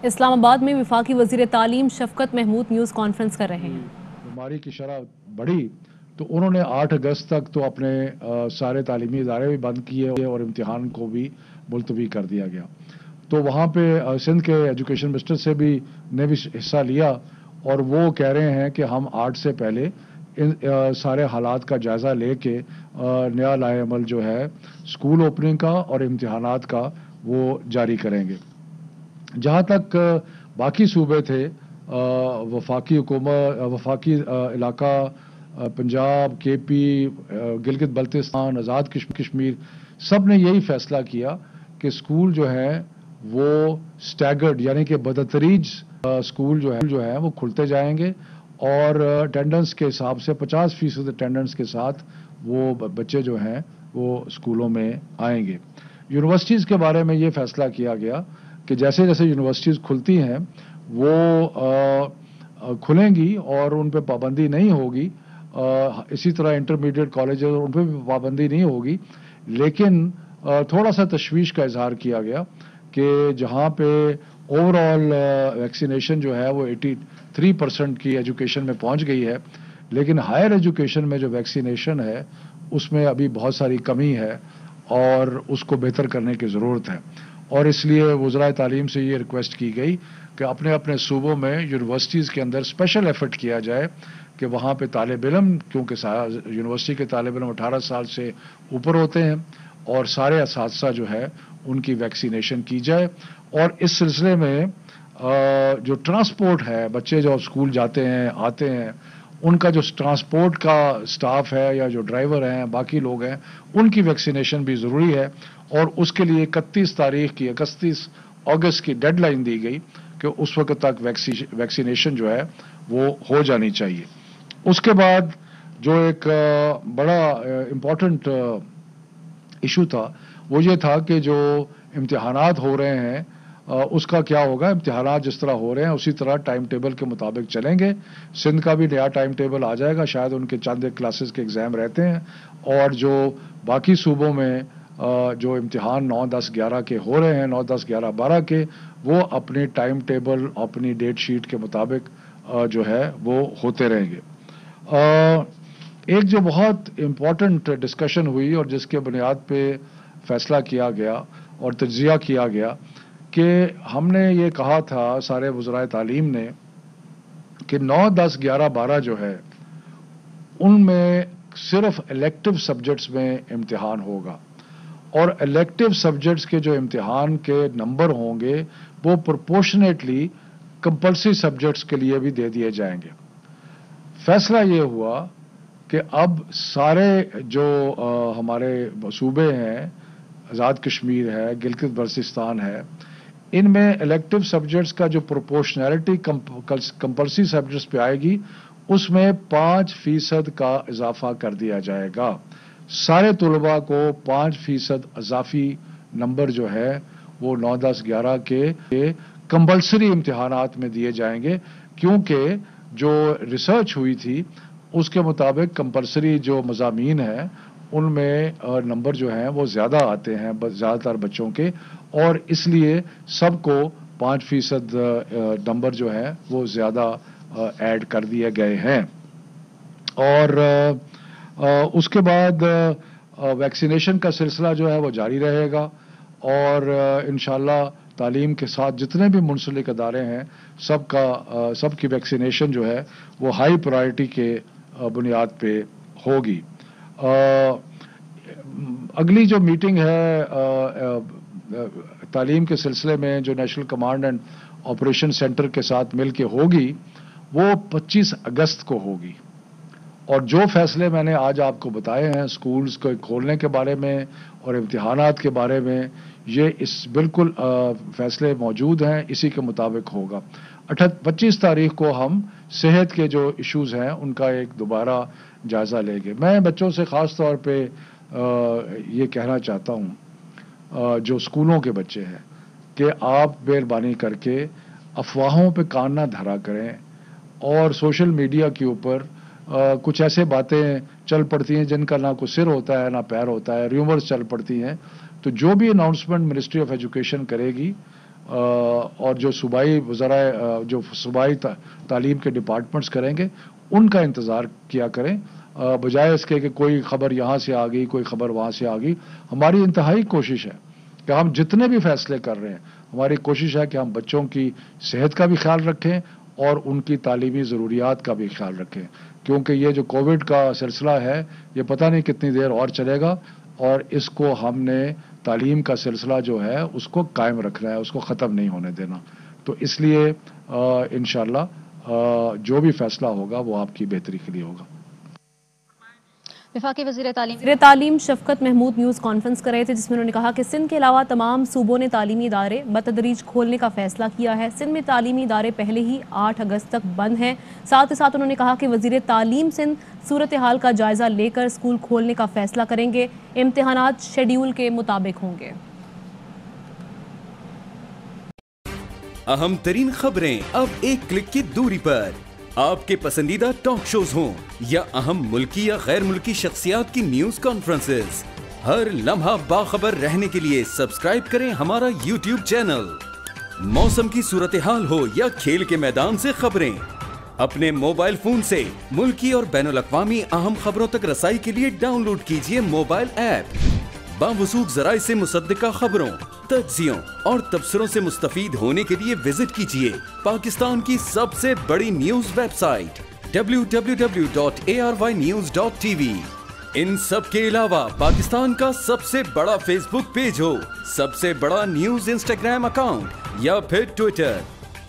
اسلام آباد میں وفاقی وزیر تعلیم شفقت محمود نیوز کانفرنس کر رہے ہیں۔ بیماری کی شرح بڑھی تو انہوں نے 8 اگست تک تو اپنے سارے تعلیمی ادارے بھی بند کیے اور امتحان کو بھی ملتوی کر دیا گیا۔ تو وہاں پہ سندھ کے ایجوکیشن منسٹر سے بھی نے بھی حصہ لیا اور وہ کہہ رہے ہیں کہ ہم 8 سے پہلے ان سارے حالات کا جائزہ لے کے نیا لائحہ عمل جو ہے اسکول اوپننگ کا اور امتحانات کا وہ جاری کریں گے۔ جہاں تک باقی صوبے تھے، وفاقی حکومت، وفاقی علاقہ پنجاب، کے پی، گلگت بلتستان، آزاد کشمیر، سب نے یہی فیصلہ کیا کہ اسکول جو ہے وہ سٹیگرڈ یعنی کہ بتدریج اسکول جو ہے وہ کھلتے جائیں گے اور اٹینڈنس کے حساب سے 50% اٹینڈنس کے ساتھ وہ بچے جو ہیں وہ اسکولوں میں آئیں گے۔ یونیورسٹیز کے بارے میں یہ فیصلہ کیا گیا کہ جیسے جیسے یونیورسٹیز کھلتی ہیں وہ کھلیں گی اور ان پہ پابندی نہیں ہوگی، اسی طرح انٹرمیڈیٹ کالجز ان پہ بھی پابندی نہیں ہوگی، لیکن تھوڑا سا تشویش کا اظہار کیا گیا کہ جہاں پہ اوور آل ویکسینیشن جو ہے وہ 83% کی ایجوکیشن میں پہنچ گئی ہے، لیکن ہائر ایجوکیشن میں جو ویکسینیشن ہے اس میں ابھی بہت ساری کمی ہے اور اس کو بہتر کرنے کی ضرورت ہے، اور اس لیے وزرائے تعلیم سے یہ ریکویسٹ کی گئی کہ اپنے اپنے صوبوں میں یونیورسٹیز کے اندر اسپیشل ایفرٹ کیا جائے کہ وہاں پہ طالب علم، کیونکہ یونیورسٹی کے طالب علم 18 سال سے اوپر ہوتے ہیں، اور سارے اساتذہ جو ہے ان کی ویکسینیشن کی جائے، اور اس سلسلے میں جو ٹرانسپورٹ ہے، بچے جو اسکول جاتے ہیں آتے ہیں ان کا جو ٹرانسپورٹ کا سٹاف ہے یا جو ڈرائیور ہیں باقی لوگ ہیں ان کی ویکسینیشن بھی ضروری ہے، اور اس کے لیے 31 اگست کی ڈیڈ لائن دی گئی کہ اس وقت تک ویکسینیشن جو ہے وہ ہو جانی چاہیے۔ اس کے بعد جو ایک بڑا امپورٹنٹ ایشو تھا وہ یہ تھا کہ جو امتحانات ہو رہے ہیں اس کا کیا ہوگا۔ امتحانات جس طرح ہو رہے ہیں اسی طرح ٹائم ٹیبل کے مطابق چلیں گے۔ سندھ کا بھی نیا ٹائم ٹیبل آ جائے گا، شاید ان کے چند ایک کلاسز کے ایگزام رہتے ہیں، اور جو باقی صوبوں میں جو امتحان 9، 10، 11 کے ہو رہے ہیں، 9، 10، 11، 12 کے، وہ اپنے ٹائم ٹیبل اپنی ڈیٹ شیٹ کے مطابق جو ہے وہ ہوتے رہیں گے۔ ایک جو بہت امپورٹنٹ ڈسکشن ہوئی اور جس کے بنیاد پہ فیصلہ کیا گیا اور تجزیہ کیا گیا کہ ہم نے یہ کہا تھا سارے وزرائے تعلیم نے کہ 9، 10، 11، 12 جو ہے ان میں صرف الیکٹو سبجیکٹس میں امتحان ہوگا، اور الیکٹو سبجیکٹس کے جو امتحان کے نمبر ہوں گے وہ پرپورشنیٹلی کمپلسری سبجیکٹس کے لیے بھی دے دیے جائیں گے۔ فیصلہ یہ ہوا کہ اب سارے جو ہمارے صوبے ہیں، آزاد کشمیر ہے، گلگت بلتستان ہے، ان میں الیکٹو سبجیکٹس کا جو پروپورشنالٹی کمپلسری سبجیکٹس پہ آئے گی اس میں 5% کا اضافہ کر دیا جائے گا۔ سارے طلباء کو 5% اضافی نمبر جو ہے وہ 9، 10، 11 کے کمپلسری امتحانات میں دیے جائیں گے، کیونکہ جو ریسرچ ہوئی تھی اس کے مطابق کمپلسری جو مضامین ہیں ان میں نمبر جو ہیں وہ زیادہ آتے ہیں زیادہ تر بچوں کے، اور اس لیے سب کو 5% نمبر جو ہے وہ زیادہ ایڈ کر دیے گئے ہیں۔ اور اس کے بعد ویکسینیشن کا سلسلہ جو ہے وہ جاری رہے گا، اور انشاءاللہ تعلیم کے ساتھ جتنے بھی منسلک ادارے ہیں سب کی ویکسینیشن جو ہے وہ ہائی پرائرٹی کے بنیاد پہ ہوگی۔ اگلی جو میٹنگ ہے تعلیم کے سلسلے میں جو national command and operation centre کے ساتھ مل کے ہوگی وہ 25 اگست کو ہوگی، اور جو فیصلے میں نے آج آپ کو بتائے ہیں سکولز کو کھولنے کے بارے میں اور امتحانات کے بارے میں، یہ بالکل فیصلے موجود ہیں، اسی کے مطابق ہوگا۔ 25 تاریخ کو ہم صحت کے جو ایشوز ہیں ان کا ایک دوبارہ جائزہ لیں گے۔ میں بچوں سے خاص طور پہ یہ کہنا چاہتا ہوں جو اسکولوں کے بچے ہیں کہ آپ مہربانی کر کے افواہوں پہ کان نہ دھرا کریں، اور سوشل میڈیا کے اوپر کچھ ایسے باتیں چل پڑتی ہیں جن کا نہ کوئی سر ہوتا ہے نہ پیر ہوتا ہے، ریومرز چل پڑتی ہیں۔ تو جو بھی اناؤنسمنٹ منسٹری آف ایجوکیشن کرے گی اور جو صوبائی وزرائے جو صوبائی تعلیم کے ڈپارٹمنٹس کریں گے ان کا انتظار کیا کریں، بجائے اس کے کہ کوئی خبر یہاں سے آ گئی، کوئی خبر وہاں سے آ گئی۔ ہماری انتہائی کوشش ہے کہ ہم جتنے بھی فیصلے کر رہے ہیں، ہماری کوشش ہے کہ ہم بچوں کی صحت کا بھی خیال رکھیں اور ان کی تعلیمی ضروریات کا بھی خیال رکھیں، کیونکہ یہ جو کووڈ کا سلسلہ ہے یہ پتہ نہیں کتنی دیر اور چلے گا، اور اس کو ہم نے تعلیم کا سلسلہ جو ہے اس کو قائم رکھنا ہے، اس کو ختم نہیں ہونے دینا۔ تو اس لیے انشاءاللہ جو بھی فیصلہ ہوگا وہ آپ کی بہتری کے لیے ہوگا۔ وفاقی وزیر تعلیم شفقت محمود نیوز کانفرنس کر رہے تھے، جس میں انہوں نے کہا کہ سندھ کے علاوہ تمام صوبوں نے تعلیمی ادارے بتدریج کھولنے کا فیصلہ کیا ہے۔ سندھ میں تعلیمی ادارے پہلے ہی 8 اگست تک بند ہیں۔ ساتھ ہی ساتھ انہوں نے کہا کہ وزیر تعلیم سندھ صورتحال کا جائزہ لے کر اسکول کھولنے کا فیصلہ کریں گے۔ امتحانات شیڈیول کے مطابق ہوں گے۔ اہم ترین خبریں اب ایک کلک کی دوری پر، آپ کے پسندیدہ ٹاک شوز ہوں یا اہم ملکی یا غیر ملکی شخصیات کی نیوز کانفرنسز، ہر لمحہ باخبر رہنے کے لیے سبسکرائب کریں ہمارا یوٹیوب چینل۔ موسم کی صورتحال ہو یا کھیل کے میدان سے خبریں، اپنے موبائل فون سے ملکی اور بین الاقوامی اہم خبروں تک رسائی کے لیے ڈاؤن لوڈ کیجیے موبائل ایپ۔ باوثوق ذرائع سے مصدقہ خبروں، تجزیوں اور تبصروں سے مستفید ہونے کے لیے وزٹ کیجیے پاکستان کی سب سے بڑی نیوز ویب سائٹ www.arYnews.tv۔ ان سب کے علاوہ پاکستان کا سب سے بڑا فیس بک پیج ہو، سب سے بڑا نیوز انسٹاگرام اکاؤنٹ یا پھر ٹویٹر،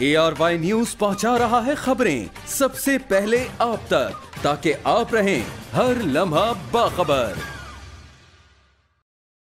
ARY نیوز پہنچا رہا ہے خبریں سب سے پہلے آپ تک، تاکہ آپ رہیں ہر لمحہ باخبر۔